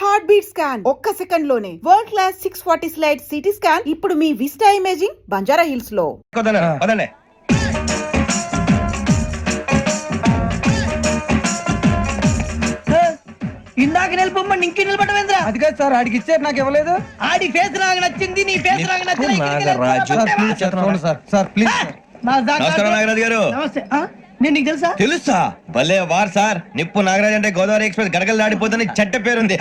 Heart beat scan ఒక్క second లోనే world class 640 slide CT scan ఇప్పుడు మీ విస్టా ఇమేజింగ్ బంజారా హిల్స్ లో. ఇందాక నిలబొమ్మని ఇంకే నిలబడమేంద్రా? అది కాదు సార్, ఆడికి ఇచ్చారు నాకు ఇవ్వలేదు. ఆడి ఫేస్ నాకు నచ్చింది, నీ ఫేస్ నాకు నచ్చింది. Sir please. నమస్కారం నాగరాజు గారు. నమస్తే. నేను నీకు తెలుసా? తెలుసా? భలే వార్ సార్. నిప్పు నాగరాజ్ అంటే గోదావరి ఎక్స్ప్రెస్ గడగలు దాడిపోతుంది చెట్ట పేరుంది,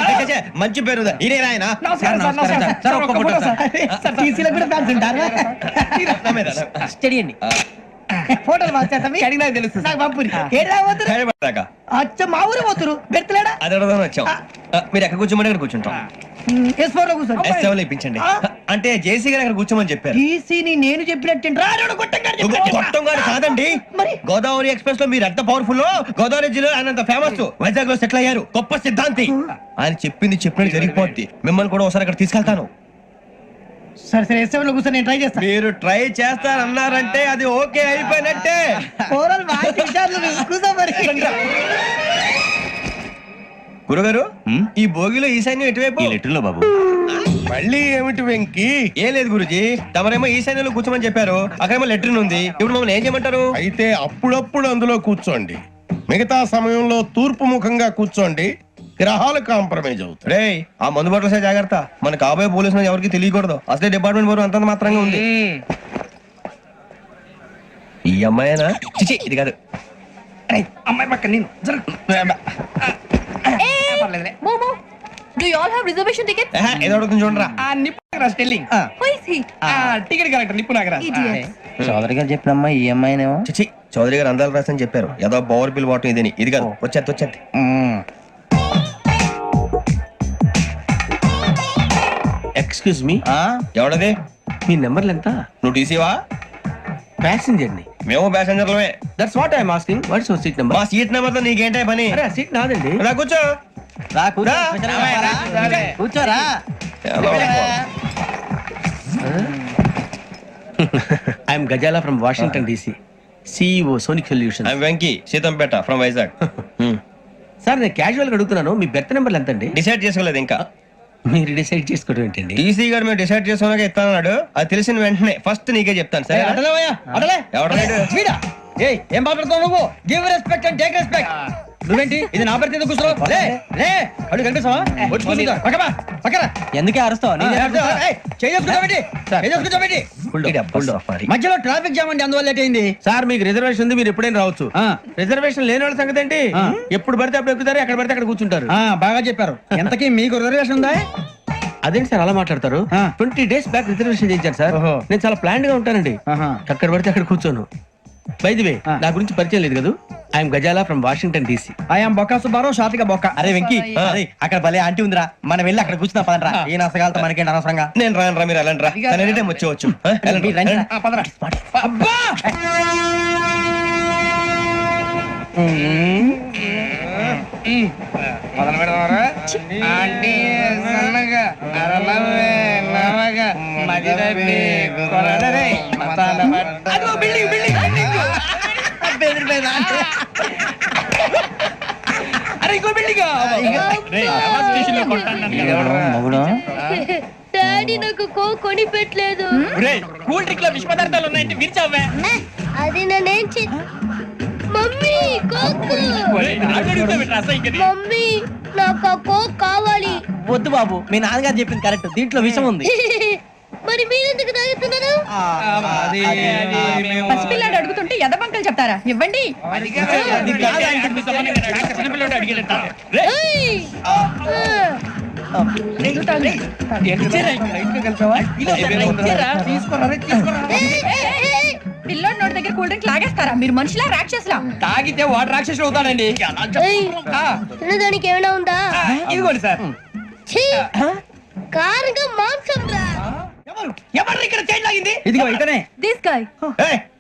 మంచి పేరుంది. ఇదే ఆయన ఫోటోలు తెలుసు అచ్చ మా ఊరు పోతురు బెర్తలేడా? అది అడగదామని వచ్చాం. మీరు ఎక్కడ కూర్చోమని అక్కడ కూర్చుంటాం. ఇప్పించండి. అంటే జేసీ గారు అక్కడ కూర్చోమని చెప్పారు. నేను చెప్పినట్టు గొట్టం గారు కాదండి, గోదావరి ఎక్స్ప్రెస్ లో మీరు ఎంత పవర్ఫుల్, గోదావరి జిల్లా ఆయన ఫేమస్, వైజాగ్ లో సెటిల్ అయ్యారు, గొప్ప సిద్ధాంతి. ఆయన చెప్పింది చెప్పినట్టు జరిగిపోద్ది. మిమ్మల్ని కూడా ఒకసారి అక్కడ తీసుకెళ్తాను. సరే సరే ఎస్ఎంలో కూర్చొని నేను ట్రై చేస్తాను. మీరు ట్రై చేస్తారన్నారంటే అది ఓకే అయిపోయినట్టే. గురుగారు, ఈ భోగిలో ఈశాన్యం ఎటువైపు? లెటర్లో బాబు. మళ్ళీ ఏమిటి వెంకి? ఏం లేదు గురుజీ, తమరేమో ఈశాన్యంలో కూర్చోమని చెప్పారు, అక్కడేమో లెటర్ ఉంది. ఇప్పుడు మమ్మల్ని ఏం చేయమంటారు? అయితే అప్పుడప్పుడు అందులో కూర్చోండి, మిగతా సమయంలో తూర్పు ముఖంగా కూర్చోండి. గ్రహాలు కాంప్రమైజ్ అవుతాయి. రే, ఆ మందు బట్టలసే జాగ్రత్త. మన కాబోయే పోలీసులు ఎవరికి తెలియకూడదు. అసలే డిపార్ట్మెంట్ బోర్ అంత మాత్రంగా ఉంది. ఈ అమ్మాయినా? చిచి, ఇది కాదు. అమ్మాయి పక్క నేను Do you all have reservation tickets? ఏదో అడుగుతుంది చూడరా. టికెట్ కలెక్టర్ నిప్పు నాగరాజ్. చౌదరి గారు చెప్పినమ్మా ఈ అమ్మాయినేమో. చిచి, చౌదరి గారు అందాలు రాసని చెప్పారు. ఏదో పవర్ బిల్ వాటం ఇదని. ఇది కాదు. వచ్చేది. Excuse me, ఎవడది? మీ నెంబర్లు ఎంత? నువ్వు టీసీవా? ప్యాసింజర్ ని. మేము ప్యాసెంజర్లమే. That's what I'm asking. What's your seat number? మా సీట్ నెంబర్ తో నీకేంటే పని? అరే ఆ సీట్ నాదండి. రా కూర్చో. కూర్చోరా. I'm Gazala from Washington DC, CEO Sonic Solutions. Venky Seethampeta from Vizag. Sir నేను క్యాజువల్ గా అడుగుతున్నాను, మీ బెర్త్ నెంబర్లు ఎంత అండి? డిసైడ్ చేసుకోలేదు ఇంకా. మీరు డిసైడ్ చేసుకోవడం ఏంటండి? టీసీ గారు మీరు డిసైడ్ చేసుకున్నాక ఇస్తానన్నాడు. అది తెలిసిన వెంటనే ఫస్ట్ నీకే చెప్తాను. సరే ఏం మాట్లాడుతావు నువ్వు? Give respect and take respect. నువ్వేంటి ఇది నా పరిస్థితి కూర్చున్నావు? అడుగు కనిపిస్తావా? ఎందుకే అరుస్తావు? మధ్యలో ట్రాఫిక్ జామ్ అండి, అందువల్ల లేట్ అయింది. సార్ మీకు రిజర్వేషన్ ఉంది, మీరు ఎప్పుడైనా రావచ్చు. రిజర్వేషన్ లేని వాళ్ళ సంగతి ఏంటి? ఎప్పుడు పడితే అప్పుడు ఎక్కుతారు, ఎక్కడ పడితే అక్కడ కూర్చుంటారు. బాగా చెప్పారు. ఎంతకీ మీకు రిజర్వేషన్ ఉందా? అదేంటి సార్ అలా మాట్లాడతారు? 20 days బ్యాక్ రిజర్వేషన్ చేయించారు సార్. నేను చాలా ప్లాన్డ్ గా ఉంటానండి, అక్కడ పడితే అక్కడ కూర్చోను. బై ది వే, నా గురించి పరిచయం లేదు కదా. I'm Gazala from Washington DC. I'm Bokka Subbarao, షాతిక బొక్క. అరే వెంకీ, అక్కడ భలే ఆంటీ ఉందిరా, మనం వెళ్ళి అక్కడ కూర్చున్నా పదరా. ఏ నసగాలతో మనకేంటి అనవసరంగా. నేను రాను రా, మీరు వెళ్ళండి రా. Any time వచ్చేవచ్చు. డాడీ నాకు కొని పెట్టలేదు. కూల్ డ్రింక్ లో విష పదార్థాలు ఉన్నాయంటే విరిచావే. అది నేనేం మమ్మీ మమ్మీ నాకు ఆ కోక్ కావాలి. వద్దు బాబు, మీ నాన్నగారు చెప్పింది కరెక్ట్, దీంట్లో విషయం ఉంది. మరి మీరెందుకు తాగుతున్నారు? పసిపిల్లాడు అడుగుతుంటే ఎదబంకలు చెప్తారా? ఇవ్వండి. పిల్లోడి నోటి దగ్గర కూల్ డ్రింక్ లాగేస్తారా? మీరు మనుషులా రాక్షసులా? తాగితే వాడు రాక్షసుడు అవుతాడండి. తినడానికి ఏమైనా ఉందా? ఇదిగోండి సార్. కారుగా మాంసం రా. ఎవరు ఇక్కడ చైన్ లాగింది? ఇదిగో ఇతనే. This guy.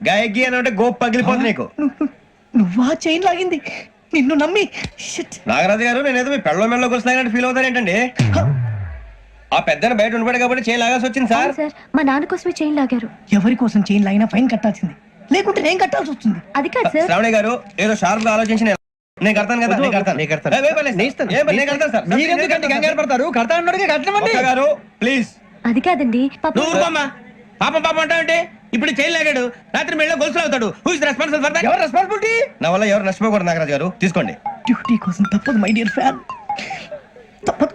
గాయకి అని అంటే గోప్ పగిలిపోతుంది నీకు. నువ్వా చైన్ లాగింది? నిన్ను నమ్మి. నాగరాజు గారు, నేనేదో మీ పెళ్ళ మెళ్ళలో గురిసిలాగినట్టు ఫీల్ అవుతారు ఏంటండి? ఆ పెద్దని బయట ఉండిపోయాడు కాబట్టి చైన్ లాగాల్సి వచ్చింది సార్. మా నాన్న కోసమే చైన్ లాగారు. ఎవరి కోసం చైన్ లాగినా ఫైన్ కట్టాల్సింది, లేకుంటే నేను కట్టాల్సి వస్తుంది. అది కాదు సార్. శ్రావణి గారు ఏదో షార్ప్ గా ఆలోచించి నేను కడతాను కదా, నేను కడతాను. ఏ, ఏ, పర్లేదు. ఏ, నేను కడతాను సార్. మీరెందుకంటే కంగారు పడతారు? కడతా అన్నాడుగా కట్టమండి. ఒక్క గారు ప్లీజ్. అది కాదండి నువ్వు ఊరుకోమ్మా. పాపం పాపం అంటావంటే ఇప్పుడు చైన్ లాగాడు, రాత్రి మెళ్ళ గొలుసులు అవుతాడు. Who is responsible for that? ఎవరు రెస్పాన్సిబిలిటీ? నా వల్ల ఎవరు నష్టపోకూడదు నాగరాజు గారు, తీసుకోండి. డ్యూటీ కోసం తప్పదు మై డియర్ ఫ్యాన్, తప్పదు.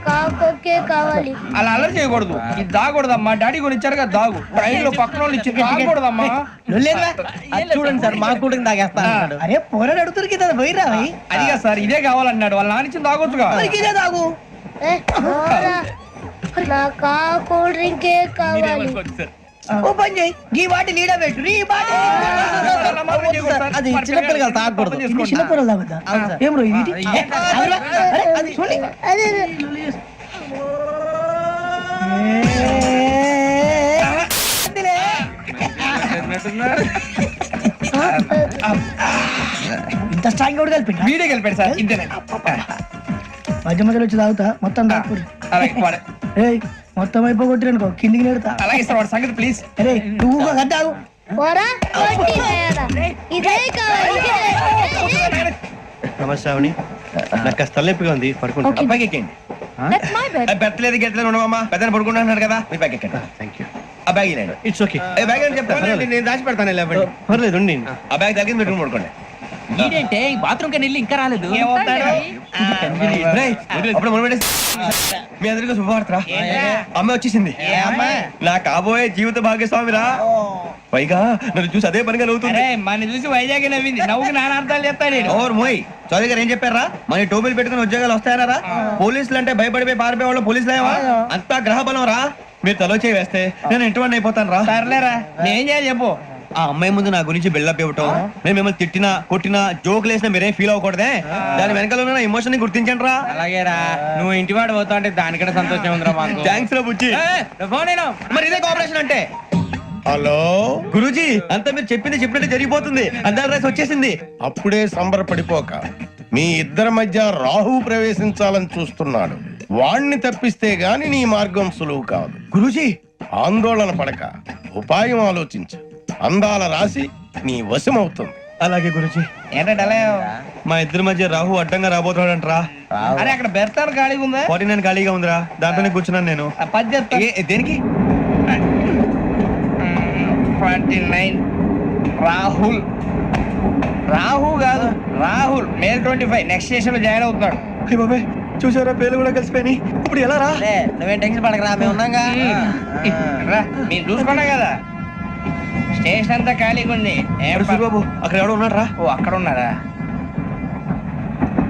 కాకొక్కే కావాలి. అలా అల్లరి చేయకూడదు. ఇది దాగకూడదమ్మా. డాడీ కొని ఇచ్చారు కదా దాగు. ట్రైన్ లో పక్కన వాళ్ళు ఇచ్చి దాగకూడదమ్మా. చూడండి సార్, మా కూడా తాగేస్తా అన్నాడు. అరే పోరాడు అడుగుతారు కదా పోయిరా. అదిగా సార్, ఇదే కావాలన్నాడు. వాళ్ళ నానిచ్చింది తాగొచ్చుగా. ఇదే తాగు. ఏ, పోరా. నాకు ఆ కూల్ డ్రింకే కావాలి. ఓ పని చేయి, ఈ వాటి లీడ పెట్టు. ఈ వాటి అది చిన్నపిల్లలు తాగకూడదు. చిన్నపూరలు తాగుతా. ఏం రో ఇది? అరే, అది చూడండి. అదే ఇంత స్ట్రాంగ్ కూడా కలిపి వీడే గెలిపాడు సార్. ఇంతేనే. మధ్య మధ్యలో వచ్చి తాగుతా మొత్తం తాగుతుంది. అలాగే వాడు- ఏయ్ మొత్తం అయిపోగొట్టిరనుకో కిందికి నేడుతా. అలాగే సార్ వాడి సంగతి ప్లీజ్. అరే నువ్వు కదా తాగు. పోరా, కొట్టి వేయరా. ఇదే కావాలి, ఇదే. నమస్తే శ్రావణి, నాకు కాస్త తలెప్పిగా ఉంది, పడుకుంటా. అబ్బాయికి ఎక్కండి. That's my bed. పెట్టలేదు గెట్టలేదు ఉండవమ్మా, పెద్ద పడుకుంటున్నాడు కదా, మీ బ్యాగ్ ఎక్కండి. Thank you. ఆ బ్యాగ్ ఇలాండి. It's okay. ఏ బ్యాగ్ అని చెప్తాను, నేను దాచి పెడతాను. లేవండి, పర్లేదు ఉండి. ఆ బ్యాగ్ తగ్గింది పెట్టుకుని పడుకోండి. ఏంటంటే బాత్రూమ్ కని వెళ్ళి ఇంకా రాలేదు. రేయ్, అప్పుడు మొదలు పెట్టేసి. మీ అందరికీ శుభవార్తరా, అమ్మ వచ్చేసింది. నా కాబోయే జీవిత భాగ్యస్వామిరా. పైగా నన్ను చూసి అదే పనిగా నవ్వుతుంది. మన చూసి వైజాగ్ నవ్వింది. నవ్వుకి నాన్న అర్థాలు చెప్తాడు. ఓర్ మోయ్, చౌదరి గారు ఏం చెప్పారా? మన టోబీలు పెట్టుకుని ఉద్యోగాలు వస్తాయనరా? పోలీసులు అంటే భయపడిపోయి పారిపోయే వాళ్ళు పోలీసులేవా? అంతా గ్రహ బలం రా. మీరు తలో చేయి వేస్తే నేను ఇంటివాడిని అయిపోతాను రా. సర్లేరా, నేనేం చేయాలి చెప్పు. ఆ అమ్మాయి ముందు నా గురించి బిల్డప్ ఇవ్వటం, నేను మిమ్మల్ని తిట్టినా కొట్టినా జోకులు వేసినా మీరేం ఫీల్ అవ్వకూడదే. దాని వెనకాల ఉన్న ఎమోషన్ ని గుర్తించండి రా. అలాగేరా, నువ్వు ఇంటి వాడు పోతా అంటే దానికంటే సంతోషం ఉందిరా మాకు. థ్యాంక్స్ రా బుజ్జి. ఫోన్ మరి ఇదే కోఆపరేషన్ అంటే. హలో గురూజీ, అంతా మీరు చెప్పింది చెప్పినట్టు జరిగిపోతుంది. అందరి రైస్ వచ్చేసింది. అప్పుడే సంబరపడిపోక, మీ ఇద్దరి మధ్య రాహు ప్రవేశించాలని చూస్తున్నాడు. వాణ్ణి తప్పిస్తే గాని నీ మార్గం సులువు కాదు. గురూజీ, ఆందోళన పడక, ఉపాయం ఆలోచించు. అందాల రాశి నీ వశమవుతుంది. అలాగే గురూజీ. ఏంటంటే అలా? మా ఇద్దరి మధ్య రాహు అడ్డంగా రాబోతున్నాడంట్రా. అరే అక్కడ బెర్తాను ఖాళీగా ఉందా? 49 ఖాళీగా ఉందిరా, దాంట్లోనే కూర్చున్నాను నేను. ఆ పది చెప్తా. దేనికి? 29 రాహుల్. రాహు కాదు, రాహుల్. మే 25 నెక్స్ట్ స్టేషన్ లో జాయిన్ అవుతున్నాడు. అయ్య బాబాయ్, చూసారా పేర్లు కూడా కలిసిపోయి. ఇప్పుడు ఎలా రా? నువ్వేం టెన్షన్ పడకరా, మేము ఉన్నాగా. రా, మీరు చూసుకున్నా కదా స్టేషన్ అంతా ఖాళీగా ఉంది. ఏం బాబు, అక్కడ ఎవడో ఉన్నాడు రా. ఓ అక్కడ ఉన్నారా?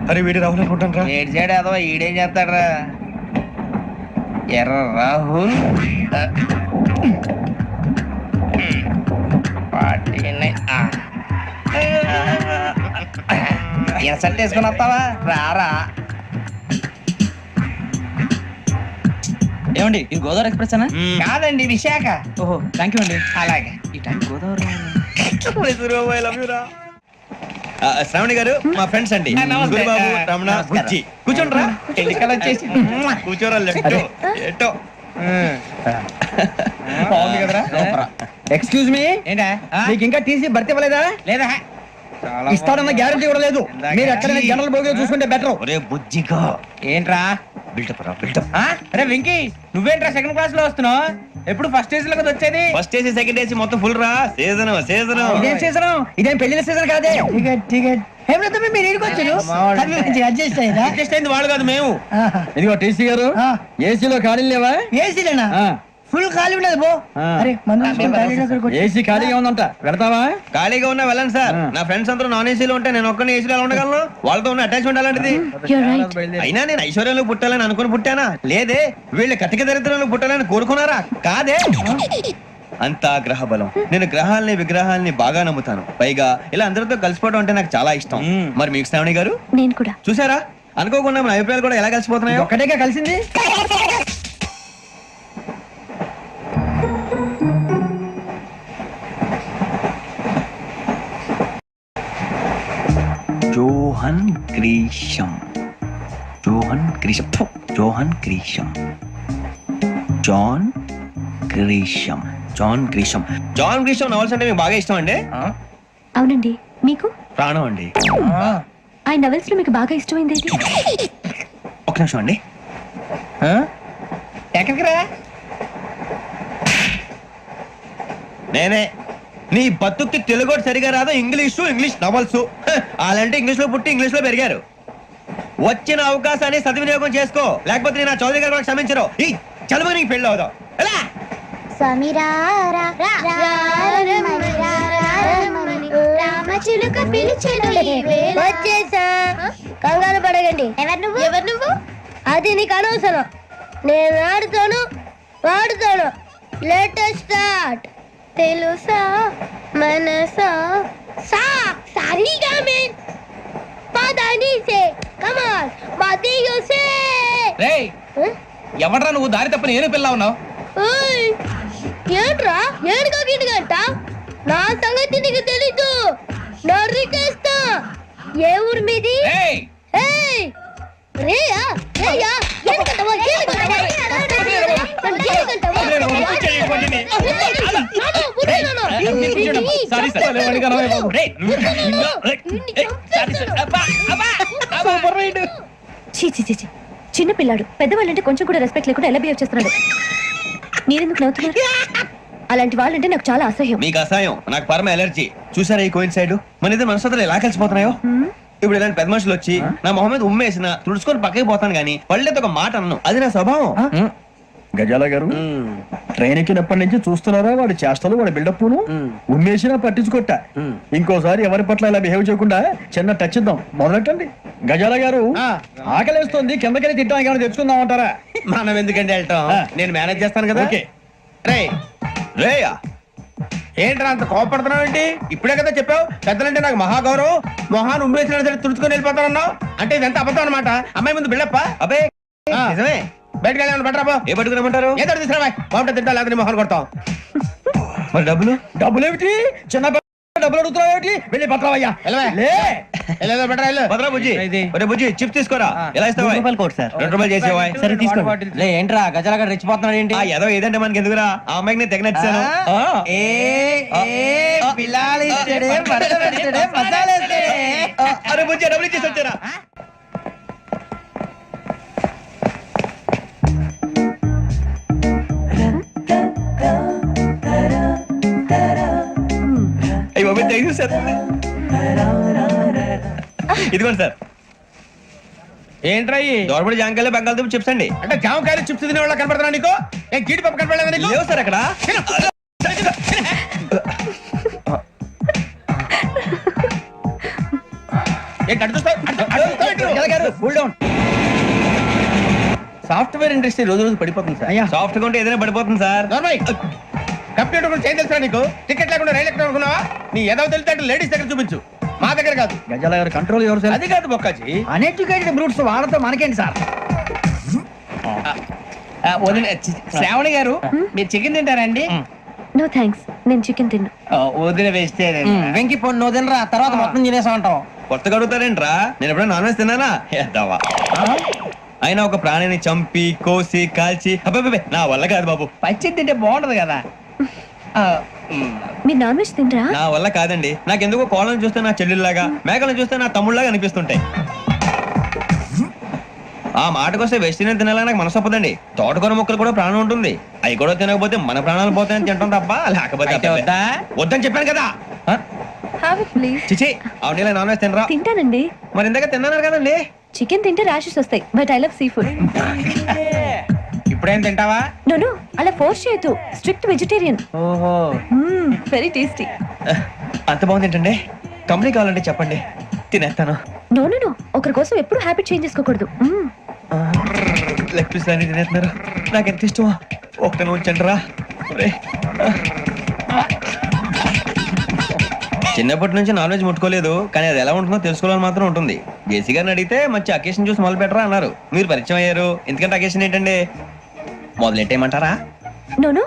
అరే వీడి రాహుల్ అనుకుంటాను రా. ఏడు సైడ్ అదో ఈడేం చేస్తాడరా? ఎర్ర రాహుల్ 49. ఇన్సర్ట్ వేసుకుని వస్తావా? రారా. ఏమండి ఇది గోదావరి ఎక్స్ప్రెస్ అనా? కాదండి, విశాఖ. ఓహో థ్యాంక్ యూ అండి. అలాగే. ఈ టైం గోదావరి శ్రావణి గారు మా ఫ్రెండ్స్ అండి. నమస్తే. గురుబాబు, రమణ, బుజ్జి. కూర్చోండి రా. ఎన్నికలు వచ్చేసి కూర్చోరా. లెఫ్ట్ ఎటో. బాగుంది కదరా? ఎక్స్క్యూజ్ మీ, ఏంటా? మీకు ఇంకా టీసీ భర్తీ ఇవ్వలేదా? లేదా? ఇస్తాడన్న గ్యారంటీ కూడా లేదు. మీరు ఎక్కడైనా జనరల్ బోగిలో చూసుకుంటే బెటర్. ఒరే బుజ్జిగా, ఏంట్రా? బిల్డప్ రా, బిల్డప్. అరే వెంకీ, నువ్వేంట్రా సెకండ్ క్లాస్ లో వస్తున్నావు? ఎప్పుడు ఫస్ట్ ఏజ్ లో కదా వచ్చేది? ఫస్ట్ ఏసీ సెకండ్ ఏసీ మొత్తం ఫుల్ రా. Season season. ఇదేం సీజన్? ఇదేం పెళ్లిన సీజన్ కాదే. టికెట్ టికెట్ ఏం లేదు, మీరు ఇడికి వచ్చారు. అడ్జస్ట్ అయ్యారా? అడ్జస్ట్ అయింది వాళ్ళు కాదు, మేము. ఇదిగో టీసీ గారు, ఏసీలో ఖాళీ లేవా? ఏసీలేనా? ఫుల్ ఖాళీ ఉండదు బో. అరే ఏసీ ఖాళీగా ఉందంట, పెడతావా? ఖాళీగా ఉన్నా వెళ్ళండి సార్. నా ఫ్రెండ్స్ అందరూ నాన్ ఏసీలో ఉంటే నేను ఒక్కనే ఏసీలో ఎలా ఉండగలను? వాళ్ళతో ఉన్న అటాచ్మెంట్ అలాంటిది. You're right. అయినా నేను ఐశ్వర్యంలో పుట్టాలని అనుకుని పుట్టానా? లేదే. వీళ్ళ కటిక దరిద్రంలో పుట్టాలని కోరుకున్నారా? కాదే. అంతా గ్రహ బలం. నేను గ్రహాలని విగ్రహాలని బాగా నమ్ముతాను. పైగా ఇలా అందరితో కలిసిపోవడం అంటే నాకు చాలా ఇష్టం. మరి మీకు శ్రావణి గారు? నేను కూడా. చూసారా, అనుకోకుండా మన అభిప్రాయాలు కూడా ఎలా కలిసిపోతున్నాయో. ఒక్కటేగా కలిసింది. John Grisham. John Grisham. ఫు, John Grisham. John Grisham. John Grisham. John Grisham novels అంటే మీకు బాగా ఇష్టం అండి? అవునండి. మీకు ప్రాణం అండి. ఆ నవెల్స్ లో మీకు బాగా ఇష్టమైంది ఏంటి? ఒక నిమిషం అండి. ఎక్కడికి రా? నేనే. నీ బతుక్కి తెలుగు సరిగా రాదు, ఇంగ్లీష్ నవల్స్. అలాంటి ఇంగ్లీష్ లో పుట్టి ఇంగ్లీష్ లో పెరిగారు. వచ్చిన అవకాశాన్ని సద్వినియోగం చేసుకో, లేకపోతే నేను ఆ చౌదరి గారు కూడా క్షమించరు. ఈ చదువు నీకు పెళ్ళి అవుదాం. ఎలా? వచ్చేసా. కంగారు పడగండి. ఎవరు నువ్వు? అది నీకు అనవసరం. నేను ఆడుతాను, వాడుతాను. Latest start. తెలుసా మనసా సా సారీగా మెన్ పదని సే కమాన్ మదియో సే. రేయ్, ఎవడ్రా నువ్వు? దారి తప్పని ఏను పిల్ల ఉన్నావు. ఓయ్ ఏంట్రా ఏడుగా గిడుగంట? నా సంగతి నీకు తెలీదు. నరికేస్తా. ఏ ఊరు మీది? ఏయ్, ఏయ్ రేయా రేయా ఏడుగంటవా ఏడుగంటవా సారీ సార్. రేయ్, సూపర్ రైడ్. చీ చీ చీ చీ. చిన్న పిల్లాడు. పెద్దవాళ్ళంటే కొంచెం కూడా రెస్పెక్ట్ లేకుండా ఎలా బిహేవ్ చేస్తున్నాడు. మీరెందుకు నవ్వుతున్నారు? అలాంటి వాళ్ళంటే నాకు చాలా అసహ్యం. మీకు అసహాయం, నాకు పరమ ఎలర్జీ. చూసారా ఈ కోయిన్ సైడ్? మన ఇద్దరు మనసులో ఎలా కలిసిపోతున్నాయో. ఇప్పుడు ఇలాంటి పెద్ద మనుషులు వచ్చి నా మొహం మీద ఉమ్మేసిన తుడుచుకొని పక్కకి పోతాను గానీ పళ్ళేతో ఒక మాట అన్ను. అది నా స్వభావం. గజాల గారు ట్రైన్ ఎక్కినప్పటి నుంచి చూస్తున్నారా వాడి చేష్టలు, వాడి బిల్డప్ ఉమ్మేసినా పట్టించుకోట. ఇంకోసారి ఎవరి పట్ల ఇలా బిహేవ్ చేయకుండా చిన్న టచ్ ఇద్దాం. మొదలెట్టండి. గజాల గారు ఆకలేస్తుంది, కిందకెళ్ళి తింటానికి ఏమైనా తెచ్చుకుందాం అంటారా? మనం ఎందుకంటే వెళ్తాం, నేను మేనేజ్ చేస్తాను కదా. ఓకే. రే రేయా, ఏంట్రా అంత కోపడుతున్నావు ఏంటి? ఇప్పుడే కదా చెప్పావు పెద్దలంటే నాకు మహాగౌరవం, మొహాన్ని ఉమ్మేసిన సరే తుడుచుకొని వెళ్ళిపోతానన్నావు. అంటే ఇదంతా అబద్ధం అనమాట. అమ్మాయి ముందు బిళ్ళప్ప. అబే నిజమే. బయటకు వెళ్ళాను బట్రాబో. ఏ పట్టుకురమ్మంటారు? ఏదో తీసుకురా బాగుంటుంది తింటా, లేకపోతే నీ మొహాన్ని కొడతాం. మరి డబ్బులు? డబ్బులు ఏమిటి? చిన్న డబ్బులు అడుగుతున్నావు ఏమిటి? వెళ్ళి పట్టరావయ్యా. వెళ్ళేదో బట్రా వెళ్ళు. భద్రా బుజ్జి, ఒరే బుజ్జి చిప్స్ తీసుకోరా. ఎలా ఇస్తావా? ₹2 చేసేవా? సరే తీసుకోండి. లే ఏంట్రా గజాల గారు రెచ్చిపోతున్నాడు ఏంటి? ఆ ఏదో ఏదంటే మనకి ఎందుకురా? ఆ అమ్మాయికి నేను తెగ నచ్చాను. అరే బుజ్జి డబ్బులు ఇచ్చేసి వచ్చారా? సార్ ఇదిగోండి సార్. ఏంట్రా దోరబడి జాంకాయలు బంగాళదుంప చిప్స్ అండి. అంటే జామకాయలు చిప్స్ తినే వాళ్ళ కనపడుతున్నా నీకు? ఏ గీడి పప్పు కనపడలేదా నీకు? లేవు సార్ అక్కడ. సాఫ్ట్వేర్ ఇండస్ట్రీ రోజు రోజు పడిపోతుంది సార్. సాఫ్ట్ గా ఉంటే ఏదైనా పడిపోతుంది సార్. కంప్యూటర్ గురించి ఏం తెలుసా నీకు? టికెట్ లేకుండా రైలు ఎక్కడ అనుకున్నావా? నీ ఏదో తెలితే లేడీస్ దగ్గర చూపించు, మా దగ్గర కాదు. గజాల గారు కంట్రోల్ ఎవరు సార్? అది కాదు బొక్కాజీ. అన్ఎడ్యుకేటెడ్ బ్రూట్స్ వాళ్ళతో మనకేంటి సార్? శ్రావణి గారు, మీరు చికెన్ తింటారండి? నో థ్యాంక్స్, నేను చికెన్ తిన్నా. వదిన వేస్తే వెంకి పొన్ను నువ్వు తినరా, తర్వాత మొత్తం తినేసా ఉంటాం. కొత్తగా అడుగుతారేంట్రా? నేను ఎప్పుడైనా నాన్ వెజ్ తిన్నానా? ఎద్దావా. అయినా ఒక ప్రాణిని చంపి కోసి కాల్చి అబ్బే నా వల్ల కాదు బాబు. పచ్చి తింటే బాగుంటది కదా. మీరు నాన్ వెజ్ తినరా? నా వల్ల కాదండి. నాకెందుకో కోళ్ళను చూస్తే నా చెల్లెల్లాగా, మేకలను చూస్తే నా తమ్ముళ్ళలాగా అనిపిస్తుంటాయి. ఆ మాటకొస్తే వెస్టిరియన్ తినాలని నాకు మనసు ఒప్పదండి. తోటకూర మొక్కలు కూడా ప్రాణం ఉంటుంది. అవి కూడా తినకపోతే మన ప్రాణాలు పోతాయని తింటాం తప్ప లేకపోతే వద్దని చెప్పాను కదా. Have it please. చిచి అవునీ నాన్ వెజ్ తినరా? తింటానండి. మరి ఇందాక తిన్నాను కదండి. చికెన్ తింటే ర్యాషెస్ వస్తాయి, but I love sea food. ఇప్పుడేం తింటావా? నో అలా ఫోర్స్ చేయొద్దు. Strict vegetarian. ఓహో, వెరీ టేస్టీ. అంత బాగుంది ఏంటండి? కంపెనీ కావాలంటే చెప్పండి, తినేస్తాను. నో నో నో, ఒకరి కోసం ఎప్పుడు హ్యాబిట్ చేంజ్ చేసుకోకూడదు. లెగ్ పీస్ అన్ని తినేస్తున్నారు. నాకు ఎంత ఇష్టమో. ఒకటే ఉంచండి రా. చిన్నప్పటి నుంచి నాన్ వెజ్ ముట్టుకోలేదు, కానీ అది ఎలా ఉంటుందో తెలుసుకోవాలని మాత్రం ఉంటుంది. జేసీ గారిని అడిగితే మంచి అకేషన్ చూసి మొదలు పెట్టరా అన్నారు. మీరు పరిచయం అయ్యారు, ఎందుకంటే అకేషన్ ఏంటండి? మొదలెట్టేయమంటారా? నో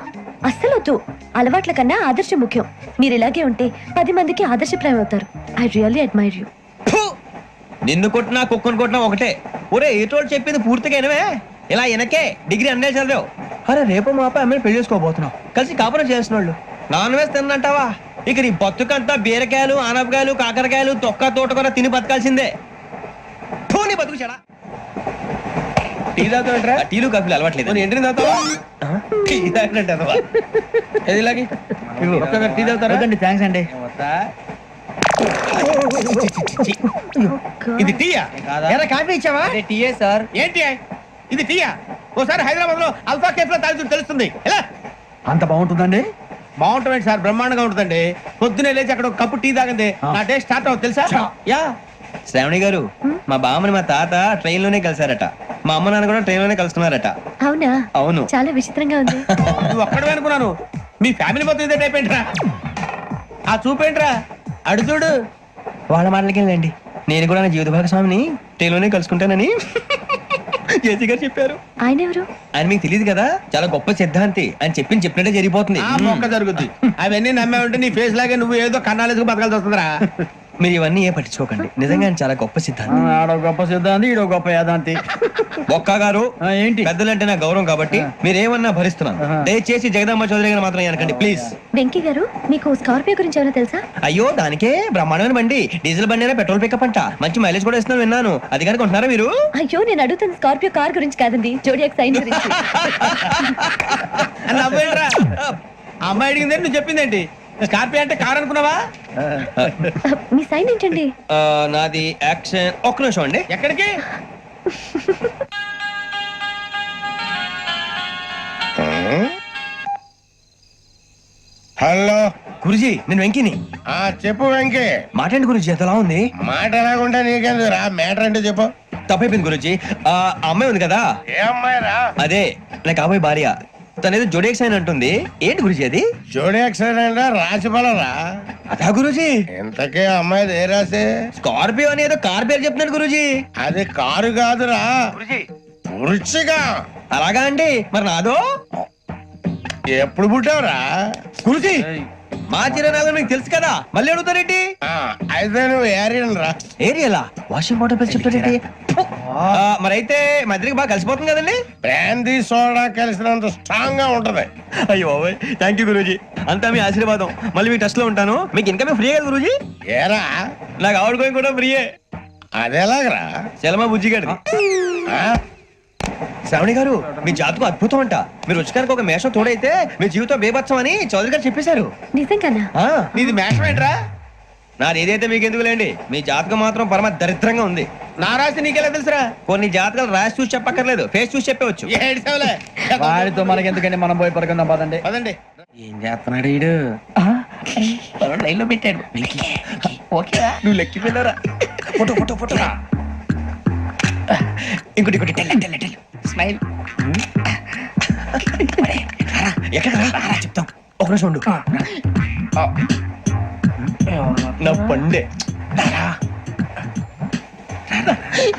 అస్సలు వద్దు. అలవాట్ల కన్నా ఆదర్శం ముఖ్యం. మీరు ఇలాగే ఉంటే 10 మందికి ఆదర్శప్రాయం అవుతారు. I really admire you. నిన్ను కొట్టినా కుక్కను కొట్టినా ఒకటే. ఒరే ఏటోళ్ళు చెప్పింది పూర్తిగా వినవే. ఇలా వెనకే డిగ్రీ అన్నే చదివావు. అరే రేపు మా అబ్బాయి అమ్మని పెళ్లి చేసుకోబోతున్నావు, కలిసి కాపురం చేసిన వాళ్ళు. నాన్ వెజ్ తిన్నంటావా? ఇక నీ బతుకంతా బీరకాయలు ఆనపకాయలు కాకరకాయలు తొక్క తోట కూడా తిని బతకాల్సిందే థూ, నీ బతుకు చెడా. టీ తాగుతావేంట్రా? టీలు కాఫీలు అలవాట్లేదు ఎంట్రీ తాగుతావా? టీ తాగినట్టు అదవా. ఏది ఇలాగే ఒక్కసారి టీ తాగుతారా? థ్యాంక్స్ అండి. ఇది టీయా? ఎరా కాఫీ ఇచ్చావా? టీయే సార్. ఏంటి ఇది టీయా? ఓసారి హైదరాబాద్ లో అల్ఫా కేఫ్ లో తాగుతూ తెలుస్తుంది. ఎలా అంత బాగుంటుందండి? బాగుంటుంది సార్, బ్రహ్మాండంగా ఉంటుందండి. పొద్దునే లేచి అక్కడ ఒక కప్పు టీ తాగండి నా డే స్టార్ట్ అవుతుంది తెలుసా? యా శ్రావణి గారు, మా బామ్మని మా తాత ట్రైన్ లోనే కలిసారట, మా అమ్మ నాన్న కూడా ట్రైన్ లోనే కలుస్తున్నారట. అవునా? అవును. చాలా విచిత్రంగా ఉంది. నువ్వు ఒక్కడే అనుకున్నాను, మీ ఫ్యామిలీ మొత్తం ఇదే టైప్ ఏంట్రా? ఆ చూపేంట్రా, అడు చూడు. వాళ్ళ మాటలకి వెళ్ళండి, నేను కూడా నా జీవిత భాగస్వామిని ట్రైన్ లోనే కలుసుకుంటానని జేసీ గారు చెప్పారు. ఆయన ఎవరు? ఆయన మీకు తెలియదు కదా, చాలా గొప్ప సిద్ధాంతి అని చెప్పినట్టే జరిగిపోతుంది. ఆ మొక్క జరుగుద్ది. అవన్నీ నమ్మే ఉంటే నీ ఫేస్ లాగే నువ్వు ఏదో కన్నాలేసుకు బతకాల్సి వస్తుందిరా. మీరు ఇవన్నీ ఏ పట్టించుకోకండి, నిజంగా ఆయన చాలా గొప్ప సిద్ధాంతి. ఆడో గొప్ప సిద్ధాంతి, ఈడో గొప్ప యాదాంతి. ఒక్క గారు ఏంటి? పెద్దలంటే నా గౌరవం కాబట్టి మీరేమన్నా భరిస్తున్నాను. దయచేసి జగదాంబ చౌదరి గారు మాత్రం అనకండి ప్లీజ్. వెంకీ గారు, మీకు స్కార్పియో గురించి ఏమైనా తెలుసా? అయ్యో దానికే బ్రహ్మాండమైన బండి, డీజిల్ బండి అయినా పెట్రోల్ పికప్ అంట, మంచి మైలేజ్ కూడా ఇస్తున్నాను విన్నాను. అది కనుక ఉంటున్నారా మీరు? అయ్యో, నేను అడుగుతున్న స్కార్పియో కార్ గురించి కాదండి, జోడియాక్ సైన్ గురించి. అని నవ్వేంట్రా? ఆ అమ్మాయి అడిగింది నువ్వు చెప్పిందేంటి? స్కార్పియో అంటే కార్ అనుకున్నావా? మీ సైన్ ఏంటండి? నాది యాక్షన్. ఒక్క నిమిషం అండి. ఎక్కడికి? హలో, గురుజీ నేను వెంకిని. చెప్పు వెంకీ. మాట్లాడండి గురుజీ, ఎంతలా ఉంది? మాట ఎలాగుంటా నీకెందుకు రా, మ్యాటర్ అంటే చెప్పు. తప్పైపోయింది గురుజీ. ఆ అమ్మాయి ఉంది కదా, ఏ అమ్మాయి రా? అదే నా కాబోయే భార్య, తనేదో జోడేక్ సైన్ అంటుంది. ఏంటి గురుజీ అది? జోడి యాక్సిడెంట్ రాసి పడరా? అదా గురుజీ, ఇంతకే అమ్మాయి ఏ రాసి? స్కార్పియో అని ఏదో కార్ పేరు చెప్తున్నాడు గురుజీ. అది కారు కాదురా, వృచ్చిగా. అలాగా అండి, మరి నాదో? ఎప్పుడు పుట్టావురా? గురుజీ మా చిరునాలు మీకు తెలుసు కదా, మళ్ళీ అడుగుతారేంటి? అయితే నువ్వు ఏరియన్ రా. ఏరియలా? వాషింగ్ వాటర్ పేరు చెప్తారేంటి? మరైతే మా ఇద్దరికి బాగా కలిసిపోతుంది కదండి. బ్రాందీ సోడా కలిసినంత స్ట్రాంగ్ గా ఉంటది. అయ్యో థ్యాంక్ యూ గురూజీ, అంతా మీ ఆశీర్వాదం. మళ్ళీ మీ టచ్ లో ఉంటాను. మీకు ఇన్కమ్ ఫ్రీ కదా గురూజీ? ఏరా, నాకు ఆవిడ గోయింగ్ కూడా ఫ్రీయే. అదెలాగరా? చలమా బుజ్జి గారిది. శ్రావణి గారు, మీ జాతకం అద్భుతం అంట. మీరు రుచికారికి ఒక మేషం తోడైతే మీ జీవితం బేబత్సం అని చౌదరి గారు చెప్పేశారు. నిజంగానా? నీది మేషం ఏంట్రా? నాది ఏదైతే మీకు ఎందుకులేండి, మీ జాతకం మాత్రం పరమ దరిద్రంగా ఉంది. నా రాసి నీకెలా తెలుసురా? కొన్ని జాతకాలు రాసి చూసి చెప్పక్కర్లేదు, ఫేస్ చూసి చెప్పవచ్చు. ఏడ్చావులే. వాడితో మనకి ఎందుకండి, మనం పోయి పడుకుందాం పదండి. పదండి. ఏం చేస్తున్నాడు వీడు? లైన్ లో పెట్టాడు. ఓకేరా? నువ్వు లెక్కిపోయినారా? Photo photo photo. ఇంకోటి ఇంకోటి టెల్ స్మైల్. ఎక్కడ చెప్తాం, ఒక నిమిషం ఉండు. నా పండే